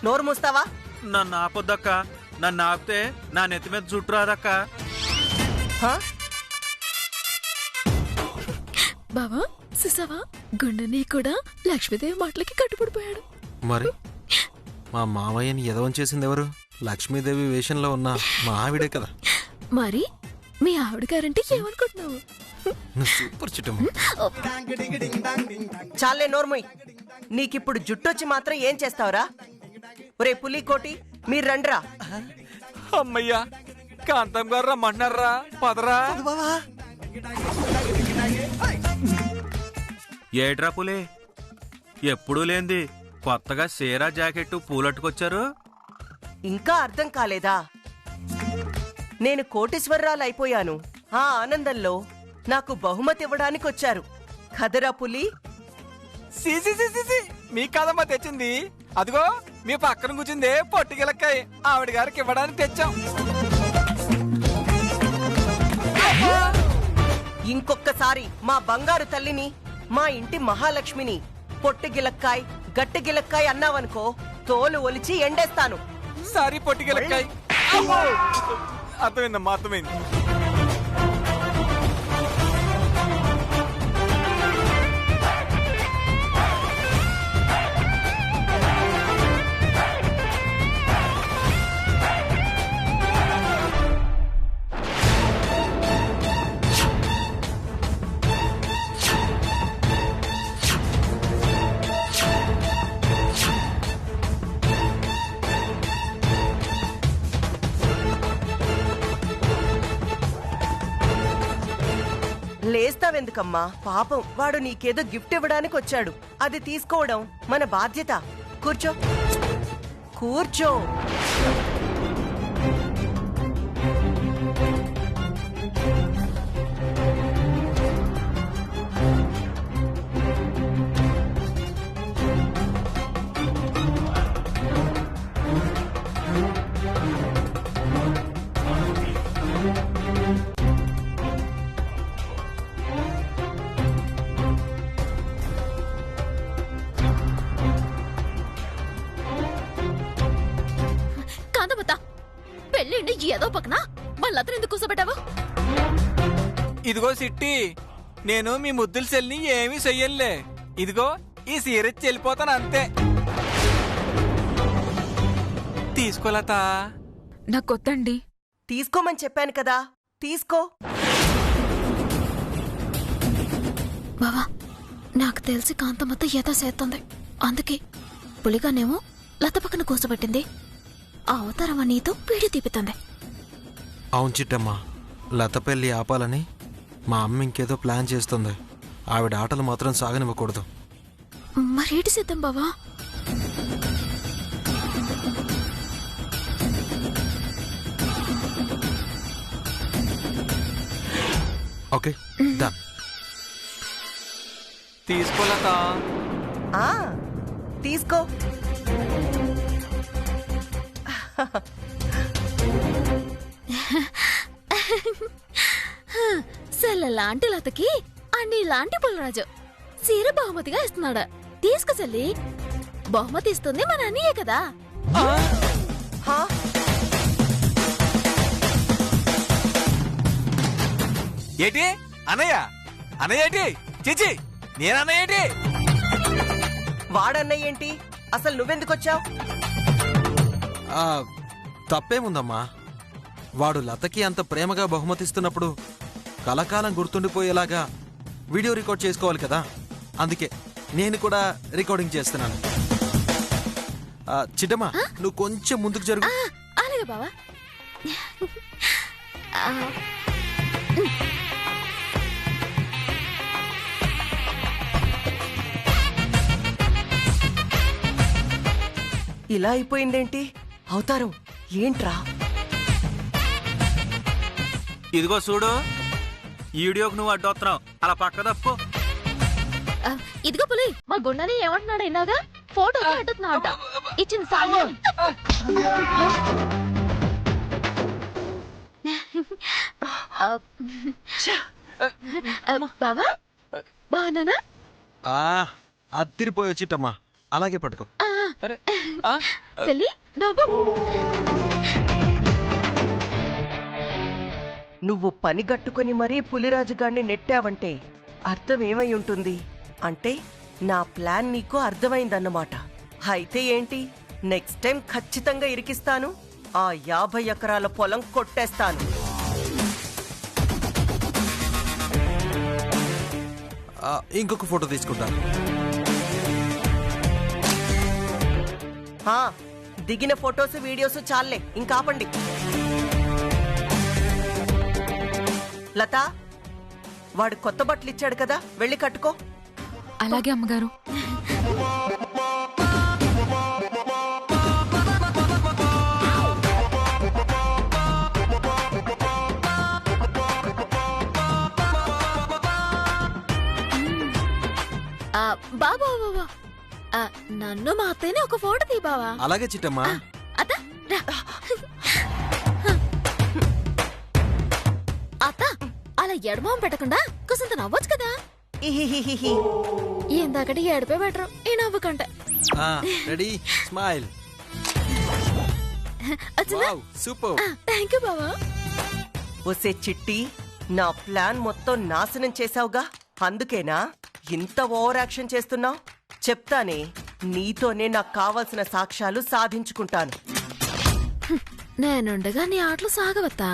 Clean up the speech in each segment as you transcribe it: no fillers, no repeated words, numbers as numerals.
నోరు మూస్తావా? నన్ను ఆపొద్దక్క. నన్ను ఆపితే నా నెత్తి మీద జుట్టు రాదక్క. బావా సుసావా, గుండెని కూడా లక్ష్మీదేవి మాటలకి కట్టుబడిపోయాడు. మరి మా మావయ్యని ఎదవం చేసింది ఎవరు? లక్ష్మీదేవి వేషంలో ఉన్న మా ఆవిడే కదా. మరి మీ ఆవిడ గారంటే ఏమనుకుంటున్నావు? సూపర్ చిట్టమ్మ. చాలే నోర్మోయ్. నీకిప్పుడు జుట్టొచ్చి మాత్రం ఏం చేస్తావురా? ఒరే పులికోటి, మీరు రండ్రా. అమ్మయ్యా, కాంతం గారు రమ్మంటున్నారా? పదరా. ఏట్రా పులి, ఎప్పుడూ లేంది కొత్తగా సీరా జాకెట్టు పూలట్టుకొచ్చారు? ఇంకా అర్థం కాలేదా? నేను కోటీశ్వరరాలు అయిపోయాను. ఆ ఆనందంలో నాకు బహుమతి ఇవ్వడానికి వచ్చారు కదరా పులి. మీ కదమ్మా తెచ్చింది. అదిగో మీ పక్కన కూర్చుంది పొట్టిగిలక్కాయ, ఆవిడ గారికి ఇవ్వడానికి తెచ్చాం. ఇంకొక్కసారి మా బంగారు తల్లిని, మా ఇంటి మహాలక్ష్మిని పొట్టిగిలక్కాయ్ గట్టిగిలక్కాయ్ అన్నావనుకో, తోలు ఒలిచి ఎండేస్తాను. సారీ పొట్టిగిలక్కాయ్. అర్థమైందమ్మా, అర్థమైంది. లేస్తావెందుకమ్మా? పాపం, వాడు నీకేదో గిఫ్ట్ ఇవ్వడానికి వచ్చాడు. అది తీసుకోవడం మన బాధ్యత. కూర్చో కూర్చో. పెళ్ళిండి ఏదో పక్కన వాళ్ళందరూ ఎందుకు కూర్చోబెట్టావు? ఇదిగో సిట్టి, నేను మీ ముద్దుల సెల్ని ఏమీ చెయ్యలే. ఇదిగో ఈ సీరెచ్చి వెళ్ళిపోతాను అంతే. తీసుకోలేతా? నాకు కొత్తండి. తీసుకోమని చెప్పాను కదా, తీసుకో. బావా, నాకు తెలిసి కాంతమ్మత ఏదో చేస్తుంది. అందుకే పులిగానేమో లత పక్కన కూర్చోబెట్టింది. ఆ అవతారం నీతో పీడి తీపుతుంది. అవును చిట్టమ్మ, లత పెళ్లి ఆపాలని మా అమ్మ ఇంకేదో ప్లాన్ చేస్తుంది. ఆవిడ ఆటలు మాత్రం సాగనివ్వకూడదు. మరేటి సిద్ధం బావా? Okay, done. తీసుకోలేతా? తీసుకో. సెల్లలాంటి లతకి అన్ని లాంటి పుల్లరాజు సీర బహుమతిగా ఇస్తున్నాడు. తీసుకు చెల్లి, బహుమతి ఇస్తుంది మన అన్నయ్యే కదా. ఏటి అన్నయ్య? అన్నయ్య ఏంటి? చిచి, నేనన్నయ్య ఏంటి? వాడన్నయ్య ఏంటి? అసలు నువ్వెందుకొచ్చావు? తప్పేముందమ్మా, వాడు లతకి అంత ప్రేమగా బహుమతిస్తున్నప్పుడు కలకాలం గుర్తుండిపోయేలాగా వీడియో రికార్డ్ చేసుకోవాలి కదా. అందుకే నేను కూడా రికార్డింగ్ చేస్తున్నాను. చిట్టమ్మా, నువ్వు కొంచెం ముందుకు జరుగు. అలాగే బావా. ఇలా అయిపోయిందేంటి అవతారం? ఏంట్రా? ఇదిగో చూడు, ఈ వీడియోకి నువ్వు అడ్డొస్తున్నావు. అలా పక్క తప్పు. ఇదిగో పులి, మా గుండని ఏమంటున్నాడు ఇన్నాగా? ఫోటో అడ్డుతున్నా అంట. ఇచ్చిన సాగు బావా, బాగున్నానా? అత్తిరిపోయి వచ్చిట్టమ్మా. అలాగే పట్టుకో. అరే ఆ, చెల్లి నవ్వు. నువ్వు పని గట్టుకుని మరీ పులిరాజు గాన్ని నెట్టావంటే అర్థం ఏమై ఉంటుంది అంటే నా ప్లాన్ నీకు అర్థమైందన్నమాట. అయితే ఏంటి, నెక్స్ట్ టైం ఖచ్చితంగా ఇరికిస్తాను. ఆ 50 ఎకరాల పొలం కొట్టేస్తాను. ఇంకొక ఫోటో తీసుకుంటాను. ఆ, దిగిన ఫొటోస్ వీడియోస్ చాలే, ఇంకాపండి. లత, వాడు కొత్త బట్టలు ఇచ్చాడు కదా, వెళ్ళి కట్టుకో. అలాగే అమ్మగారు. బాబా బాబా, నన్ను మా అత్తయ్యని ఒక ఫోటో తీ బావా. అలాగే చిట్టమ్మా. అత్త రా. అత్త, అలా ఎడమం పెట్టకుండా కుసంత నవ్వచ్చు కదా. ఇహిహిహిహి. ఇందాకటి ఏడిపే బెటరు ఈ నవ్వు కంటే. Ready, smile. Wow, super. Thank you బావా. ఒసే చిట్టి, నా ప్లాన్ మొత్తం నాశనం చేసావుగా, అందుకేనా ఇంత ఓవర్ యాక్షన్ చేస్తున్నావు? చెప్తానే, నీతోనే నాకు కావాల్సిన సాక్ష్యాలు సాధించుకుంటాను. నేనుండగా నీ ఆటలు సాగవత్తా.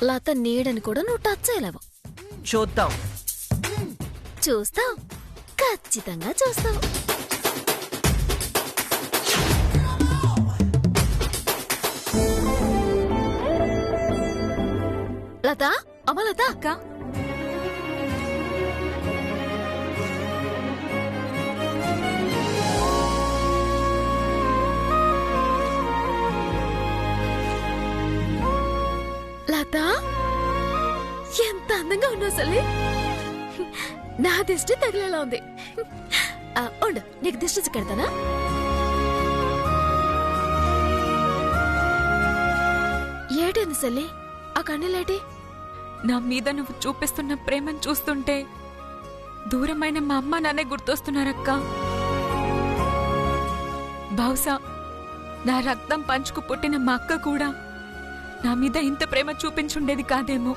లత నీడని కూడా నువ్వు టచ్ చేయలేవు. చూద్దాం. చూస్తావు, ఖచ్చితంగా చూస్తావు. లత, అమ్మ లత. అక్క, లత, ఎంత అందంగా ఉన్నావు సల్లి. నా దిష్టి తగిలేలా ఉంది. ఉండు, నీకు దిష్టి చికెడతానా? ఏటేంది సల్లి, ఆ కన్నీలేటి? నా మీద నువ్వు చూపిస్తున్న ప్రేమను చూస్తుంటే దూరమైన మా అమ్మ నాన్నే గుర్తొస్తున్నారక్క. బహుశా నా రక్తం పంచుకు పుట్టిన మా అక్క కూడా నా మీద ఇంత ప్రేమ చూపించుండేది కాదేమో.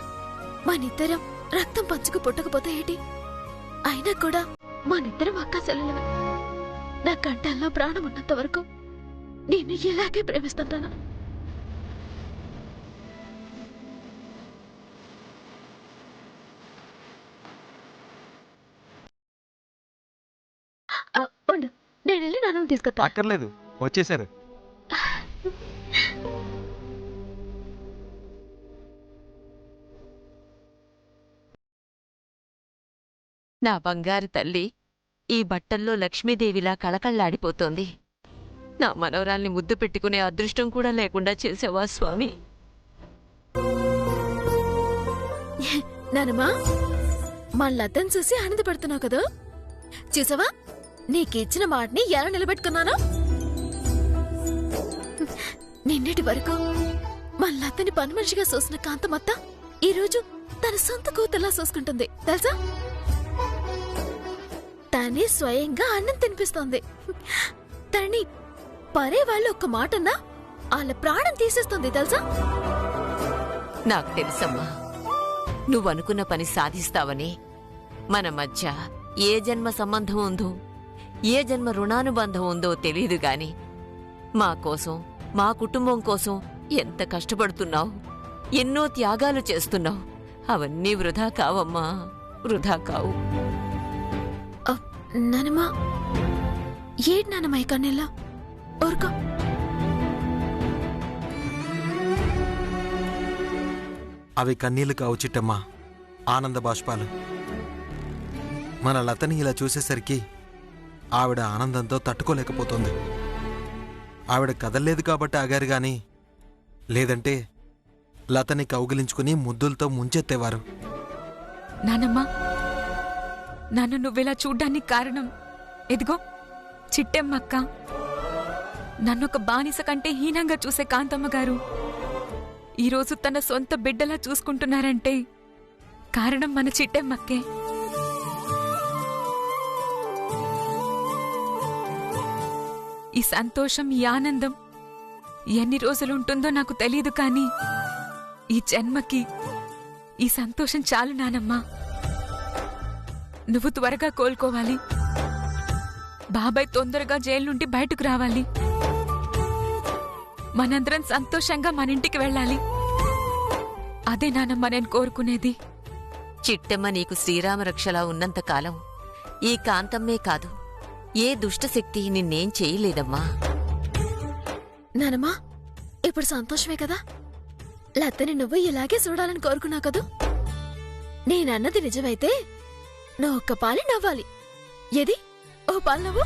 మనిద్దరం రక్తం పంచుకు పుట్టకపోతే ఏంటి, అయినా కూడా మనిద్దరం అక్క చెల్లెలమే. నా కంటల్లో ప్రాణం ఉన్నంత వరకు నేను ఇలాగే ప్రేమిస్తాను. ఉండు, నేను వెళ్ళి నాన్నని తీసుకొస్తా. అక్కర్లేదు, వచ్చేసారు. నా బంగారు తల్లి ఈ బట్టల్లో లక్ష్మీదేవిలా కళకళ్లాడిపోతోంది. నా మనవరాల్ని ముద్దు పెట్టుకునే అదృష్టం కూడా లేకుండా చేసావా స్వామి? నానమ్మా, మా లతను చూసి ఆనందపడుతున్నావు కదా. చూసావా, నీకిచ్చిన మాటని ఎలా నిలబెట్టుకున్నాను. నిన్నటి వరకు మా లతని పని మనిషిగా చూసిన కాంతమత్త ఈరోజు తన సొంత కూతుర్లా చూసుకుంటుంది తెలుసా. తనే స్వయంగా అన్నం తినిపిస్తోంది. తనని పరే వాళ్ళు ఒక్క మాటన్నా వాళ్ళ ప్రాణం తీసేస్తుంది తెలుసా. నాకు తెలుసమ్మా, నువ్వనుకున్న పని సాధిస్తావని. మన మధ్య ఏ జన్మ సంబంధం ఉందో, ఏ జన్మ రుణానుబంధం ఉందో తెలీదు గాని మా కోసం, మా కుటుంబం కోసం ఎంత కష్టపడుతున్నావు, ఎన్నో త్యాగాలు చేస్తున్నావు. అవన్నీ వృధా కావమ్మా, వృధా కావు. నానమ్మా, ఏడు నానమ్మ ఈ కన్నెల్లా ఊరుకో. అవి కన్నీళ్లు కావు చిట్టమ్మా, ఆనంద బాష్పాలు. మన లతని ఇలా చూసేసరికి ఆవిడ ఆనందంతో తట్టుకోలేకపోతుంది. ఆవిడ కదల్లేదు కాబట్టి ఆగారు గాని లేదంటే లతని కౌగిలించుకుని ముద్దులతో ముంచెత్తేవారు. నానమ్మా, నన్ను నువ్వెలా చూడ్డానికి కారణం ఎదిగో చిట్టెమ్మక్క. నన్నొక బానిస కంటే హీనంగా చూసే కాంతమ్మ గారు ఈరోజు తన సొంత బిడ్డలా చూసుకుంటున్నారంటే కారణం మన చిట్టెమ్మక్కే. సంతోషం, ఈ ఆనందం ఎన్ని రోజులుంటుందో నాకు తెలియదు, కానీ ఈ జన్మకి ఈ సంతోషం చాలు నానమ్మా. నువ్వు త్వరగా కోలుకోవాలి. బాబాయ్ తొందరగా జైలు నుండి బయటకు రావాలి. మనందరం సంతోషంగా మన ఇంటికి వెళ్ళాలి. అదే నానమ్మ నేను కోరుకునేది. చిట్టమ్మ నీకు శ్రీరామరక్షలా ఉన్నంతకాలం ఈ కాంతమ్మే కాదు, ఏ దుష్టశక్తి నిన్నేం చేయలేదమ్మా. నానమ్మా, ఇప్పుడు సంతోషమే కదా? లతని నువ్వు ఇలాగే చూడాలని కోరుకున్నావు కదూ? నేనన్నది నిజమైతే నువ్వు ఒక్క పాలి నవ్వాలి. ఏది ఓ పాలు నవ్వు.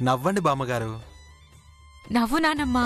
నవ్వండి బామ్మగారు. నవ్వు నానమ్మా.